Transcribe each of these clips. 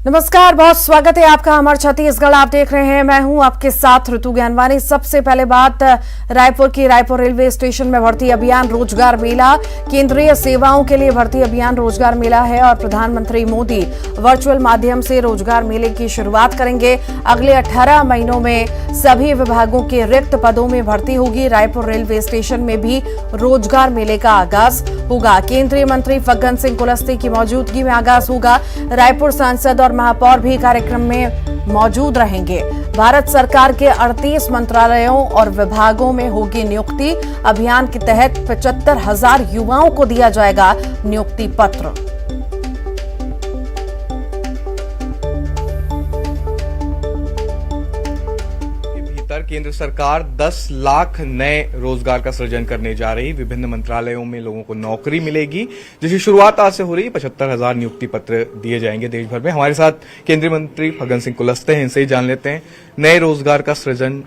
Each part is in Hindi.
नमस्कार, बहुत स्वागत है आपका अमर छत्तीसगढ़। आप देख रहे हैं, मैं हूं आपके साथ ऋतु ज्ञानवानी। सबसे पहले बात रायपुर की। रायपुर रेलवे स्टेशन में भर्ती अभियान रोजगार मेला, केंद्रीय सेवाओं के लिए भर्ती अभियान रोजगार मेला है और प्रधानमंत्री मोदी वर्चुअल माध्यम से रोजगार मेले की शुरुआत करेंगे। अगले 18 महीनों में सभी विभागों के रिक्त पदों में भर्ती होगी। रायपुर रेलवे स्टेशन में भी रोजगार मेले का आगाज होगा। केंद्रीय मंत्री फग्गन सिंह कुलस्ते की मौजूदगी में आगाज होगा। रायपुर सांसद और महापौर भी कार्यक्रम में मौजूद रहेंगे। भारत सरकार के 38 मंत्रालयों और विभागों में होगी नियुक्ति। अभियान के तहत 75,000 युवाओं को दिया जाएगा नियुक्ति पत्र। केंद्र सरकार 10 लाख नए रोजगार का सृजन करने जा रही। विभिन्न मंत्रालयों में लोगों को नौकरी मिलेगी, जिसकी शुरुआत आज से हो रही है। 75,000 नियुक्ति पत्र दिए जाएंगे देश भर में। हमारे साथ केंद्रीय मंत्री फग्गन सिंह कुलस्ते हैं, इनसे ही जान लेते हैं। नए रोजगार का सृजन,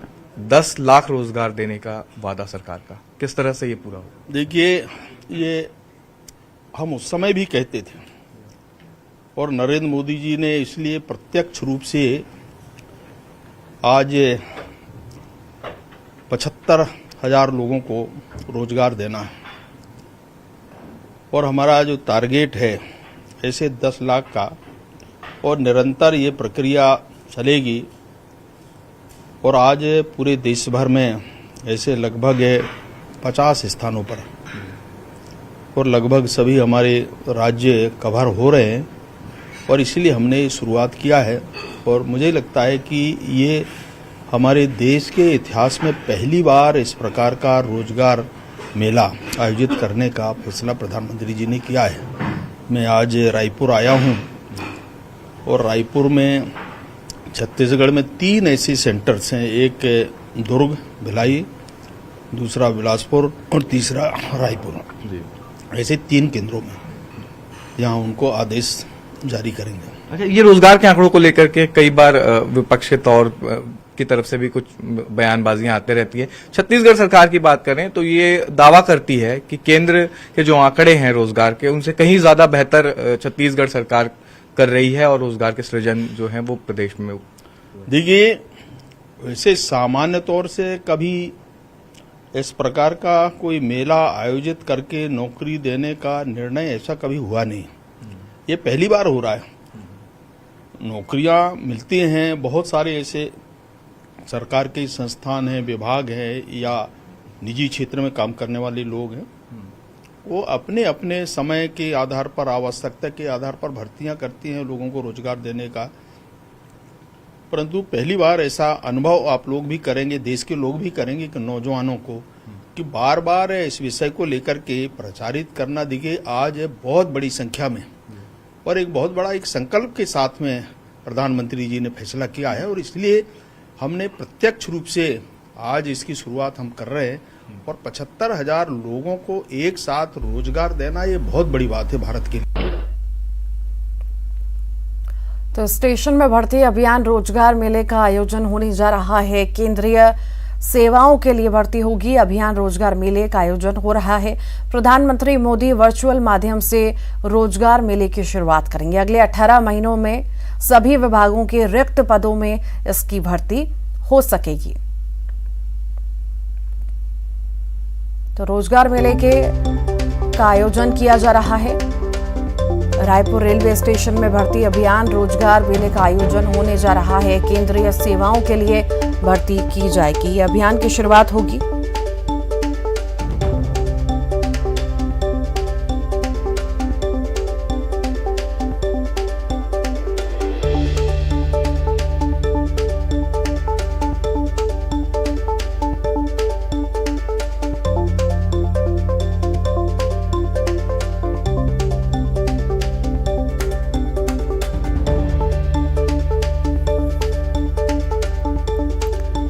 10 लाख रोजगार देने का वादा सरकार का, किस तरह से ये पूरा होगा? देखिए, ये हम उस समय भी कहते थे और नरेंद्र मोदी जी ने इसलिए प्रत्यक्ष रूप से आज 75,000 लोगों को रोजगार देना है और हमारा जो टारगेट है ऐसे 10 लाख का, और निरंतर ये प्रक्रिया चलेगी। और आज पूरे देश भर में ऐसे लगभग 50 स्थानों पर और लगभग सभी हमारे राज्य कवर हो रहे हैं और इसलिए हमने शुरुआत किया है। और मुझे लगता है कि ये हमारे देश के इतिहास में पहली बार इस प्रकार का रोजगार मेला आयोजित करने का फैसला प्रधानमंत्री जी ने किया है। मैं आज रायपुर आया हूं और रायपुर में छत्तीसगढ़ में 3 ऐसे सेंटर्स हैं, एक दुर्ग भिलाई, दूसरा बिलासपुर और तीसरा रायपुर। ऐसे 3 केंद्रों में यहाँ उनको आदेश जारी करेंगे। अच्छा, ये रोजगार के आंकड़ों को लेकर के कई बार विपक्ष के तौर की तरफ से भी कुछ बयानबाजियां आते रहती है। छत्तीसगढ़ सरकार की बात करें तो ये दावा करती है कि केंद्र के जो आंकड़े हैं रोजगार के, उनसे कहीं ज्यादा बेहतर छत्तीसगढ़ सरकार कर रही है और रोजगार के सृजन जो है वो प्रदेश में। देखिए, वैसे सामान्य तौर से कभी इस प्रकार का कोई मेला आयोजित करके नौकरी देने का निर्णय ऐसा कभी हुआ नहीं। ये पहली बार हो रहा है। नौकरियां मिलती हैं, बहुत सारे ऐसे सरकार के संस्थान हैं, विभाग हैं या निजी क्षेत्र में काम करने वाले लोग हैं, वो अपने अपने समय के आधार पर, आवश्यकता के आधार पर भर्तियां करती हैं लोगों को रोजगार देने का। परंतु पहली बार ऐसा अनुभव आप लोग भी करेंगे, देश के लोग भी करेंगे कि नौजवानों को कि बार बार इस विषय को लेकर के प्रचारित करना। देखिए, आज बहुत बड़ी संख्या में और एक बहुत बड़ा एक संकल्प के साथ में प्रधानमंत्री जी ने फैसला किया है और इसलिए हमने प्रत्यक्ष रूप से आज इसकी शुरुआत हम कर रहे हैं। और 75,000 लोगों को एक साथ रोजगार देना, ये बहुत बड़ी बात है भारत के लिए। तो स्टेशन में भर्ती अभियान रोजगार मेले का आयोजन होने जा रहा है। केंद्रीय सेवाओं के लिए भर्ती होगी। अभियान रोजगार मेले का आयोजन हो रहा है। प्रधानमंत्री मोदी वर्चुअल माध्यम से रोजगार मेले की शुरुआत करेंगे। अगले 18 महीनों में सभी विभागों के रिक्त पदों में इसकी भर्ती हो सकेगी। तो रोजगार मेले का आयोजन किया जा रहा है। रायपुर रेलवे स्टेशन में भर्ती अभियान रोजगार मेले का आयोजन होने जा रहा है। केंद्रीय सेवाओं के लिए भर्ती की जाएगी। ये अभियान की शुरुआत होगी।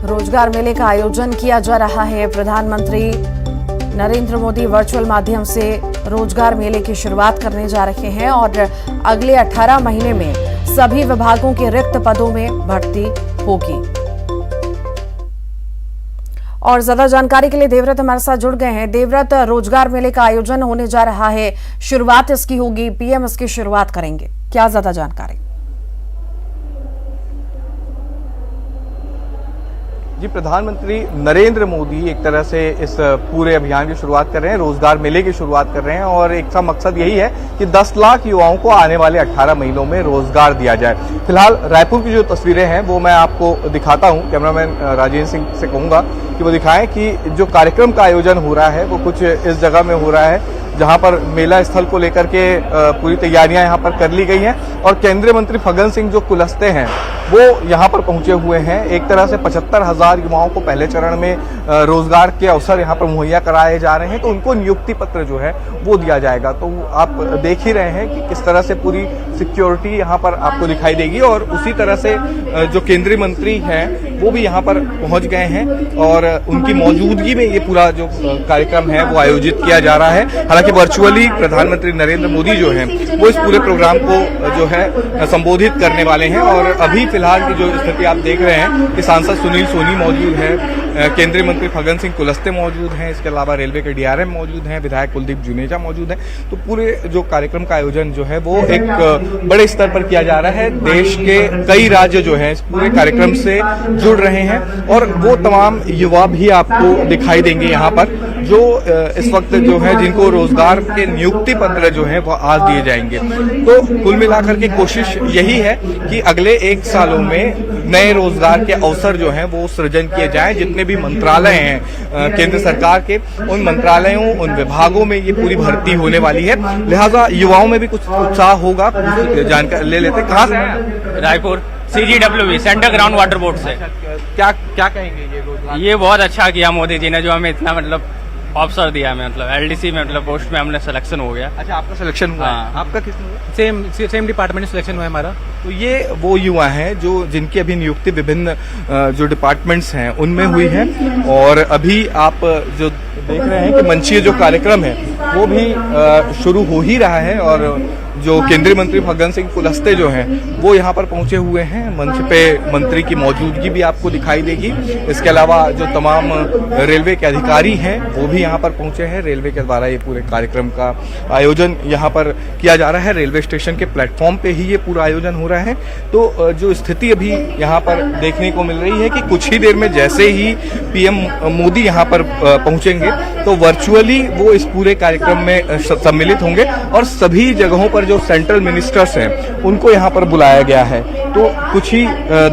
रोजगार मेले का आयोजन किया जा रहा है। प्रधानमंत्री नरेंद्र मोदी वर्चुअल माध्यम से रोजगार मेले की शुरुआत करने जा रहे हैं और अगले 18 महीने में सभी विभागों के रिक्त पदों में भर्ती होगी। और ज्यादा जानकारी के लिए देवव्रत हमारे साथ जुड़ गए हैं। देवव्रत, रोजगार मेले का आयोजन होने जा रहा है, शुरुआत इसकी होगी, पीएम इसकी शुरुआत करेंगे, क्या ज्यादा जानकारी? जी, प्रधानमंत्री नरेंद्र मोदी एक तरह से इस पूरे अभियान की शुरुआत कर रहे हैं, रोजगार मेले की शुरुआत कर रहे हैं और एक सा मकसद यही है कि 10 लाख युवाओं को आने वाले 18 महीनों में रोजगार दिया जाए। फिलहाल रायपुर की जो तस्वीरें हैं वो मैं आपको दिखाता हूं। कैमरामैन राजेंद्र सिंह से कहूंगा कि वो दिखाएं कि जो कार्यक्रम का आयोजन हो रहा है वो कुछ इस जगह में हो रहा है जहां पर मेला स्थल को लेकर के पूरी तैयारियां यहां पर कर ली गई हैं और केंद्रीय मंत्री फग्गन सिंह जो कुलस्ते हैं वो यहां पर पहुंचे हुए हैं। एक तरह से 75,000 युवाओं को पहले चरण में रोजगार के अवसर यहां पर मुहैया कराए जा रहे हैं, तो उनको नियुक्ति पत्र जो है वो दिया जाएगा। तो आप देख ही रहे हैं कि किस तरह से पूरी सिक्योरिटी यहां पर आपको दिखाई देगी और उसी तरह से जो केंद्रीय मंत्री हैं वो भी यहां पर पहुंच गए हैं और उनकी मौजूदगी में ये पूरा जो कार्यक्रम है वो आयोजित किया जा रहा है। हालांकि वर्चुअली प्रधानमंत्री नरेंद्र मोदी जो हैं वो इस पूरे प्रोग्राम को जो है संबोधित करने वाले हैं और अभी फिलहाल की जो स्थिति आप देख रहे हैं कि सांसद सुनील सोनी मौजूद है, केंद्रीय मंत्री फग्गन सिंह कुलस्ते मौजूद हैं, इसके अलावा रेलवे के डीआरएम मौजूद हैं, विधायक कुलदीप जुनेजा मौजूद हैं। तो पूरे जो कार्यक्रम का आयोजन जो है वो एक बड़े स्तर पर किया जा रहा है। देश के कई राज्य जो हैं इस पूरे कार्यक्रम से जुड़ रहे हैं और वो तमाम युवा भी आपको दिखाई देंगे यहाँ पर जो इस वक्त जो है जिनको रोजगार के नियुक्ति पत्र जो है वो आज दिए जाएंगे। तो कुल मिलाकर के कोशिश यही है कि अगले 1 सालों में नए रोजगार के अवसर जो हैं वो सृजन किए जाएं। जितने भी मंत्रालय हैं केंद्र सरकार के, उन मंत्रालयों उन विभागों में ये पूरी भर्ती होने वाली है, लिहाजा युवाओं में भी कुछ उत्साह होगा। जानकारी ले लेते, कहाँ से? Raipur CGWB central ground water board से। क्या कहेंगे ये रोजगार? ये बहुत अच्छा किया मोदी जी ने जो हमें इतना मतलब अवसर दिया हमें, मतलब LDC में मतलब पोस्ट में हमने सिलेक्शन हो गया। अच्छा, आपका सिलेक्शन हुआ? हाँ। आपका किसमें हुआ? सेम डिपार्टमेंट में सिलेक्शन हुआ है हमारा। तो ये वो युवा हैं जो जिनकी अभी नियुक्ति विभिन्न जो डिपार्टमेंट्स हैं उनमें हुई है और अभी आप जो देख रहे हैं कि मंचीय जो कार्यक्रम है वो भी शुरू हो ही रहा है और जो केंद्रीय मंत्री फग्गन सिंह कुलस्ते जो हैं वो यहाँ पर पहुंचे हुए हैं। मंच पे मंत्री की मौजूदगी भी आपको दिखाई देगी। इसके अलावा जो तमाम रेलवे के अधिकारी हैं वो भी यहाँ पर पहुंचे हैं। रेलवे के द्वारा ये पूरे कार्यक्रम का आयोजन यहाँ पर किया जा रहा है। रेलवे स्टेशन के प्लेटफॉर्म पे ही ये पूरा आयोजन हो रहा है। तो जो स्थिति अभी यहाँ पर देखने को मिल रही है कि कुछ ही देर में जैसे ही PM मोदी यहाँ पर पहुंचेंगे तो वर्चुअली वो इस पूरे कार्यक्रम में सम्मिलित होंगे और सभी जगहों पर जो सेंट्रल मिनिस्टर्स हैं उनको यहाँ पर बुलाया गया है। तो कुछ ही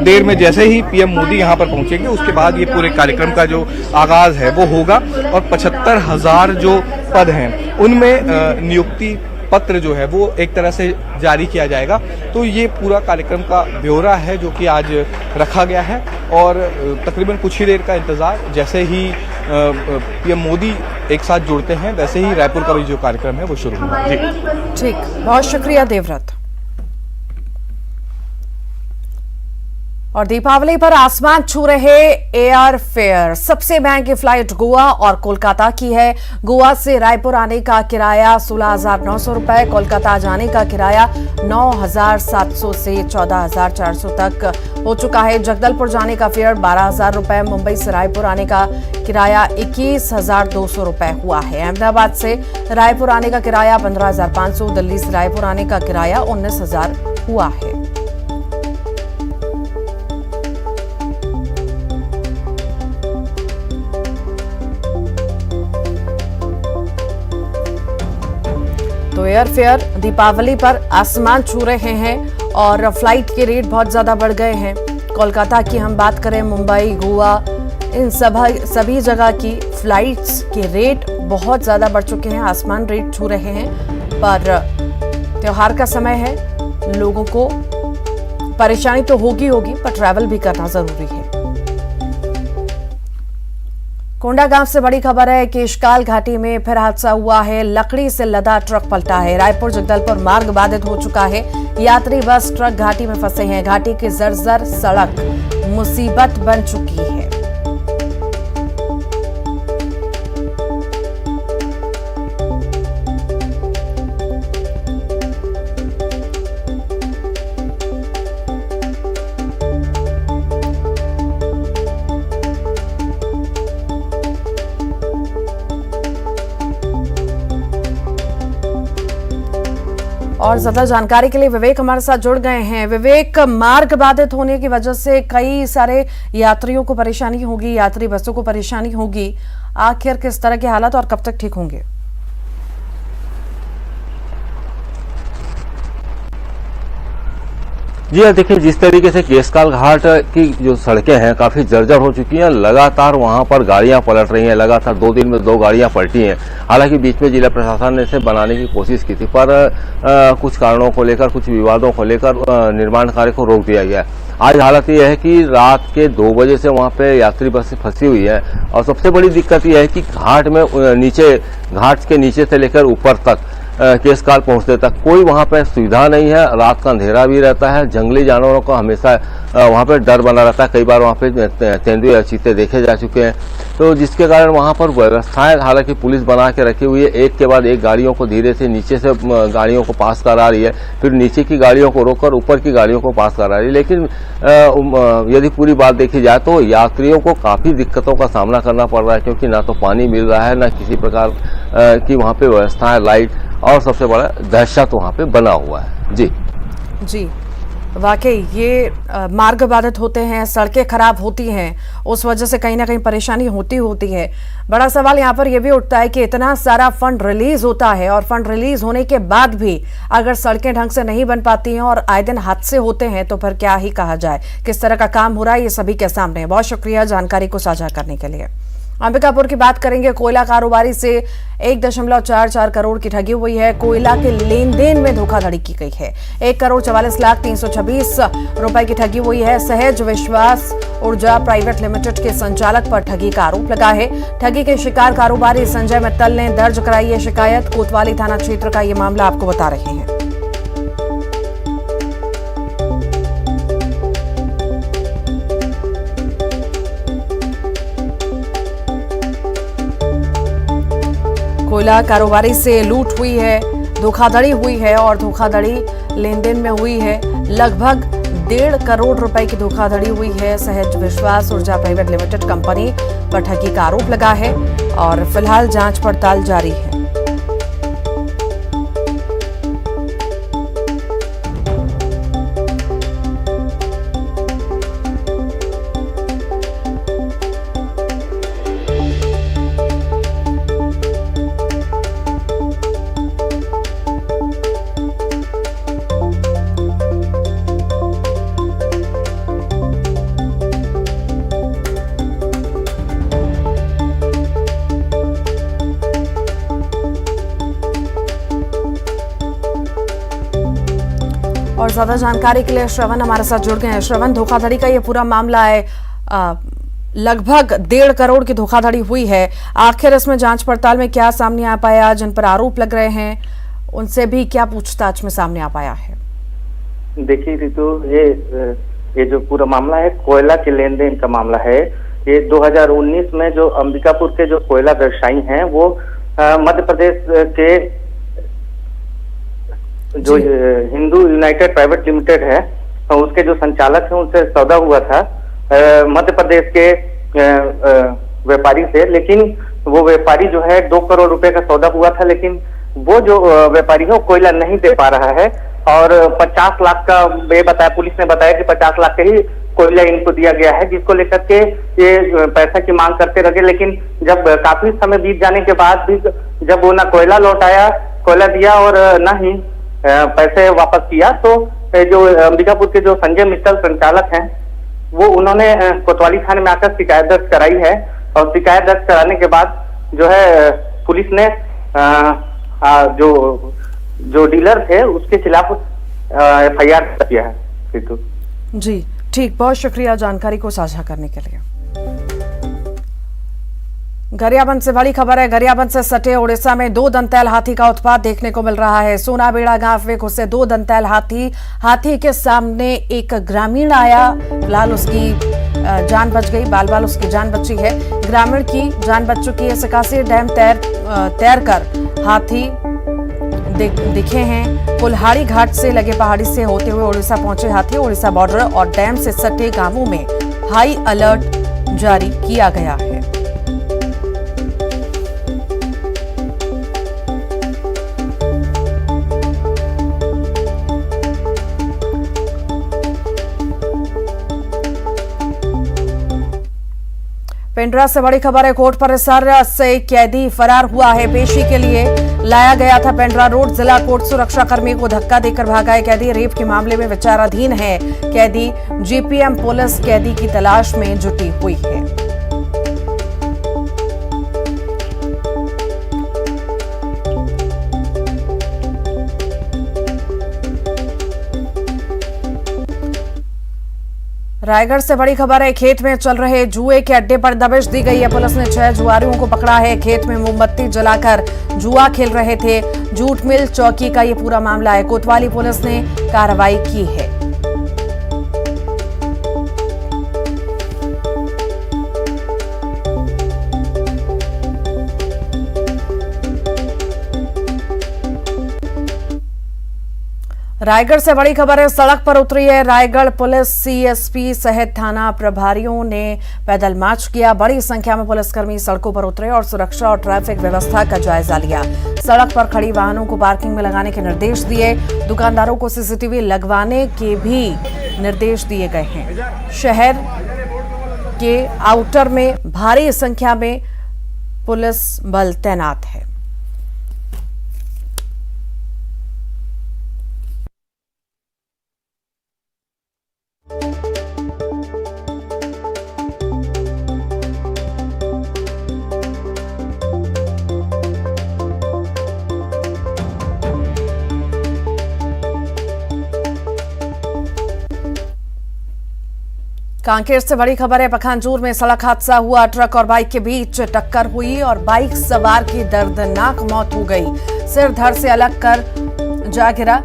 देर में जैसे ही PM मोदी यहाँ पर पहुंचेंगे उसके बाद ये पूरे कार्यक्रम का जो आगाज है वो होगा और 75,000 जो पद हैं उनमें नियुक्ति पत्र जो है वो एक तरह से जारी किया जाएगा। तो ये पूरा कार्यक्रम का ब्यौरा है जो कि आज रखा गया है और तकरीबन कुछ ही देर का इंतजार, जैसे ही PM मोदी एक साथ जुड़ते हैं वैसे ही रायपुर का भी जो कार्यक्रम है वो शुरू होगा। जी ठीक, बहुत शुक्रिया देवव्रत। और दीपावली पर आसमान छू रहे एयर फेयर। सबसे महंगी फ्लाइट गोवा और कोलकाता की है। गोवा से रायपुर आने का किराया 16,900 रुपए, कोलकाता जाने का किराया 9,700 से 14,400 तक हो चुका है। जगदलपुर जाने का फेयर 12,000 रुपए, मुंबई से रायपुर आने का किराया 21,200 रुपए हुआ है। अहमदाबाद से रायपुर आने का किराया 15,500, दिल्ली से रायपुर आने का किराया 19,000 हुआ है। तो एयरफेयर दीपावली पर आसमान छू रहे हैं और फ्लाइट के रेट बहुत ज्यादा बढ़ गए हैं। कोलकाता की हम बात करें, मुंबई, गोवा, इन सभी जगह की फ्लाइट्स के रेट बहुत ज्यादा बढ़ चुके हैं, आसमान रेट छू रहे हैं। पर त्योहार का समय है, लोगों को परेशानी तो होगी पर ट्रैवल भी करना जरूरी है। कोंडागांव से बड़ी खबर है कि केशकाल घाटी में फिर हादसा हुआ है। लकड़ी से लदा ट्रक पलटा है। रायपुर जगदलपुर मार्ग बाधित हो चुका है। यात्री बस ट्रक घाटी में फंसे हैं। घाटी की जर्जर सड़क मुसीबत बन चुकी है। और ज्यादा जानकारी के लिए विवेक हमारे साथ जुड़ गए हैं। विवेक, मार्ग बाधित होने की वजह से कई सारे यात्रियों को परेशानी होगी, यात्री बसों को परेशानी होगी। आखिर किस तरह के हालात और कब तक ठीक होंगे? जी हाँ, देखिए जिस तरीके से केशकाल घाट की जो सड़कें हैं काफी जर्जर हो चुकी हैं, लगातार वहां पर गाड़ियां पलट रही हैं। लगातार 2 दिन में 2 गाड़ियां पलटी हैं। हालांकि बीच में जिला प्रशासन ने इसे बनाने की कोशिश की थी, पर कुछ कारणों को लेकर, कुछ विवादों को लेकर निर्माण कार्य को रोक दिया गया। आज हालत यह है कि रात के 2 बजे से वहां पे यात्री बस फंसी हुई है। और सबसे बड़ी दिक्कत यह है कि घाट के नीचे से लेकर ऊपर तक केशकाल पहुंचने तक कोई वहां पे सुविधा नहीं है। रात का अंधेरा भी रहता है। जंगली जानवरों का हमेशा वहां पे डर बना रहता है। कई बार वहां पे तेंदुए या चीते देखे जा चुके हैं, तो जिसके कारण वहां पर व्यवस्थाएं हालांकि पुलिस बना के रखी हुई है। एक के बाद एक गाड़ियों को धीरे से नीचे से गाड़ियों को पास करा रही है, फिर नीचे की गाड़ियों को रोककर ऊपर की गाड़ियों को पास करा रही है। लेकिन यदि पूरी बात देखी जाए तो यात्रियों को काफी दिक्कतों का सामना करना पड़ रहा है, क्योंकि ना तो पानी मिल रहा है, ना किसी प्रकार की वहां पे व्यवस्थाएं, लाइट, और सबसे बड़ा दहशत वहां पे बना हुआ है। जी वाकई ये मार्ग बाधित होते हैं, सड़कें खराब होती हैं, उस वजह से कहीं ना कहीं परेशानी होती है। बड़ा सवाल यहाँ पर यह भी उठता है कि इतना सारा फंड रिलीज होता है और फंड रिलीज होने के बाद भी अगर सड़कें ढंग से नहीं बन पाती हैं और आए दिन हादसे होते हैं, तो फिर क्या ही कहा जाए। किस तरह का काम हो रहा है ये सभी के सामने है। बहुत शुक्रिया जानकारी को साझा करने के लिए। अंबिकापुर की बात करेंगे। कोयला कारोबारी से 1.44 करोड़ की ठगी हुई है। कोयला के लेन देन में धोखाधड़ी की गई है। 1,44,326 रुपए की ठगी हुई है। सहज विश्वास ऊर्जा प्राइवेट लिमिटेड के संचालक पर ठगी का आरोप लगा है। ठगी के शिकार कारोबारी संजय मित्तल ने दर्ज कराई है शिकायत। कोतवाली थाना क्षेत्र का ये मामला आपको बता रहे हैं। कोयला कारोबारी से लूट हुई है, धोखाधड़ी हुई है और धोखाधड़ी लेन देन में हुई है। लगभग 1.5 करोड़ रुपए की धोखाधड़ी हुई है। सहज विश्वास ऊर्जा प्राइवेट लिमिटेड कंपनी पर ठगी का आरोप लगा है और फिलहाल जांच पड़ताल जारी है। और ज्यादा जानकारी के लिए श्रवण हमारे साथ जुड़ गए हैं। श्रवण, धोखाधड़ी का ये पूरा मामला है, लगभग 1.5 करोड़ की धोखाधड़ी हुई है। आखिर इसमें जांच पड़ताल में क्या सामने आ पाया? जिन पर आरोप लग रहे हैं उनसे भी क्या पूछताछ में सामने आ पाया है? देखिए रितु, ये जो पूरा मामला है कोयला के लेन देन का मामला है। ये 2019 में जो अंबिकापुर के जो कोयला व्यवसायी हैं वो मध्य प्रदेश के जो हिंदू यूनाइटेड प्राइवेट लिमिटेड है उसके जो संचालक हैं उनसे सौदा हुआ था मध्य प्रदेश के व्यापारी से। लेकिन वो व्यापारी जो है 2 करोड़ रुपए का सौदा हुआ था, लेकिन वो जो व्यापारी है वो कोयला नहीं दे पा रहा है और 50 लाख का ये बताया, पुलिस ने बताया कि 50 लाख का ही कोयला इनको दिया गया है, जिसको लेकर के ये पैसा की मांग करते रहे। लेकिन जब काफी समय बीत जाने के बाद भी जब वो ना कोयला लौटाया, कोयला दिया और न ही पैसे वापस किया, तो जो अंबिकापुर के जो संजय मित्तल संचालक हैं वो उन्होंने कोतवाली थाने में आकर शिकायत दर्ज कराई है। और शिकायत दर्ज कराने के बाद जो है पुलिस ने जो डीलर थे उसके खिलाफ FIR किया है। जी ठीक, बहुत शुक्रिया जानकारी को साझा करने के लिए। गरियाबंद से बड़ी खबर है। गरियाबंद से सटे उड़ीसा में 2 दंतैल हाथी का उत्पात देखने को मिल रहा है। सोनाबेड़ा गांव में घुसे 2 दंतैल हाथी के सामने एक ग्रामीण आया। फिलहाल उसकी जान बच गई, बाल उसकी जान बची है। ग्रामीण की जान बच चुकी है। सकासी डैम तैर कर हाथी दिखे हैं। कुल्हाड़ी घाट से लगे पहाड़ी से होते हुए उड़ीसा पहुंचे हाथी। उड़ीसा बॉर्डर और डैम से सटे गांवों में हाई अलर्ट जारी किया गया है। पेंड्रा से बड़ी खबर है। कोर्ट परिसर से कैदी फरार हुआ है। पेशी के लिए लाया गया था। पेंड्रा रोड जिला कोर्ट सुरक्षा कर्मी को धक्का देकर भागा है कैदी। रेप के मामले में विचाराधीन है कैदी। जीपीएम पुलिस कैदी की तलाश में जुटी हुई है। रायगढ़ से बड़ी खबर है। खेत में चल रहे जुए के अड्डे पर दबिश दी गई है। पुलिस ने 6 जुआरियों को पकड़ा है। खेत में मोमबत्ती जलाकर जुआ खेल रहे थे। जूट मिल चौकी का ये पूरा मामला है। कोतवाली पुलिस ने कार्रवाई की है। रायगढ़ से बड़ी खबर है। सड़क पर उतरी है रायगढ़ पुलिस। सीएसपी सहित थाना प्रभारियों ने पैदल मार्च किया। बड़ी संख्या में पुलिसकर्मी सड़कों पर उतरे और सुरक्षा और ट्रैफिक व्यवस्था का जायजा लिया। सड़क पर खड़ी वाहनों को पार्किंग में लगाने के निर्देश दिए। दुकानदारों को सीसीटीवी लगवाने के भी निर्देश दिए गए हैं। शहर के आउटर में भारी संख्या में पुलिस बल तैनात है। कांकेर से बड़ी खबर है। पखानजूर में सड़क हादसा हुआ। ट्रक और बाइक के बीच टक्कर हुई और बाइक सवार की दर्दनाक मौत हो गई। सिर धड़ से अलग कर जा गिरा।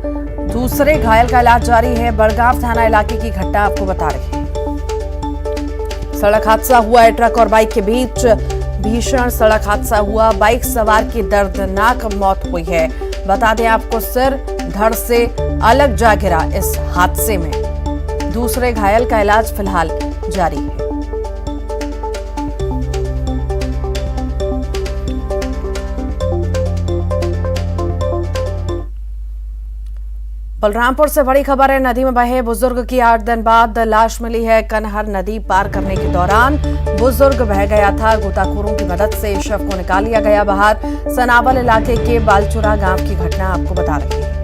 दूसरे घायल का इलाज जारी है। बड़गांव थाना इलाके की घटना आपको बता रहे हैं। सड़क हादसा हुआ है। ट्रक और बाइक के बीच भीषण सड़क हादसा हुआ। बाइक सवार की दर्दनाक मौत हुई है। बता दें आपको, सिर धड़ से अलग जा गिरा इस हादसे में। दूसरे घायल का इलाज फिलहाल जारी है। बलरामपुर से बड़ी खबर है। नदी में बहे बुजुर्ग की 8 दिन बाद लाश मिली है। कनहर नदी पार करने के दौरान बुजुर्ग बह गया था। गोताखोरों की मदद से शव को निकाल लिया गया बाहर। सनावल इलाके के बालचुरा गांव की घटना आपको बता रही है।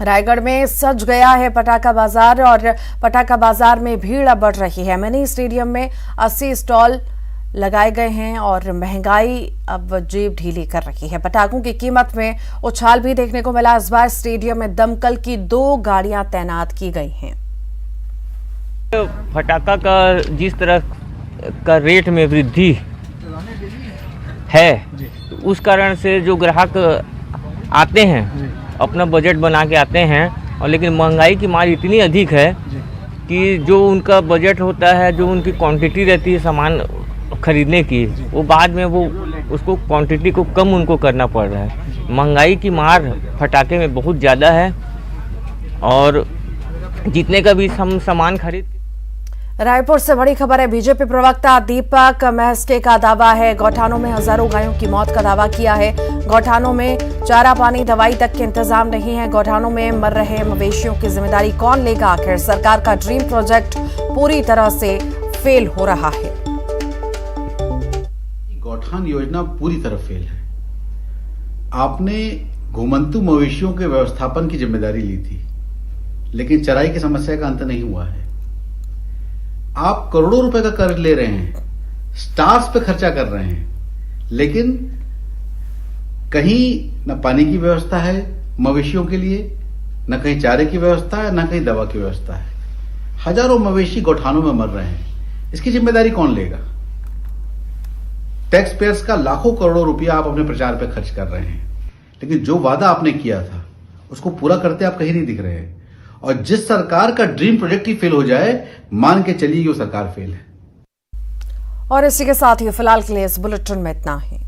रायगढ़ में सज गया है पटाखा बाजार और पटाखा बाजार में भीड़ अब बढ़ रही है। मिनी स्टेडियम में 80 स्टॉल लगाए गए हैं और महंगाई अब जेब ढीली कर रही है। पटाखों की कीमत में उछाल भी देखने को मिला। इस बार स्टेडियम में दमकल की 2 गाड़ियां तैनात की गई हैं। पटाखा का जिस तरह का रेट में वृद्धि है, उस कारण से जो ग्राहक आते हैं अपना बजट बना के आते हैं, और लेकिन महंगाई की मार इतनी अधिक है कि जो उनका बजट होता है, जो उनकी क्वांटिटी रहती है सामान खरीदने की, वो बाद में वो उसको क्वांटिटी को कम उनको करना पड़ रहा है। महंगाई की मार पटाखे में बहुत ज़्यादा है और जितने का भी हम सामान खरीद। रायपुर से बड़ी खबर है। बीजेपी प्रवक्ता दीपक महस्के का दावा है। गौठानों में हजारों गायों की मौत का दावा किया है। गौठानों में चारा पानी दवाई तक के इंतजाम नहीं है। गौठानों में मर रहे मवेशियों की जिम्मेदारी कौन लेगा? आखिर सरकार का ड्रीम प्रोजेक्ट पूरी तरह से फेल हो रहा है। गौठान योजना पूरी तरह फेल है। आपने घुमंतु मवेशियों के व्यवस्थापन की जिम्मेदारी ली थी, लेकिन चराई की समस्या का अंत नहीं हुआ है। आप करोड़ों रुपए का कर्ज ले रहे हैं, स्टार्स पे खर्चा कर रहे हैं, लेकिन कहीं न पानी की व्यवस्था है मवेशियों के लिए, न कहीं चारे की व्यवस्था है, न कहीं दवा की व्यवस्था है। हजारों मवेशी गौठानों में मर रहे हैं। इसकी जिम्मेदारी कौन लेगा? टैक्स पेयर्स का लाखों करोड़ों रुपया आप अपने प्रचार पे खर्च कर रहे हैं, लेकिन जो वादा आपने किया था उसको पूरा करते आप कहीं नहीं दिख रहे हैं। और जिस सरकार का ड्रीम प्रोजेक्ट ही फेल हो जाए, मान के चलिए वो सरकार फेल है। और इसी के साथ ही फिलहाल के लिए इस बुलेटिन में इतना ही।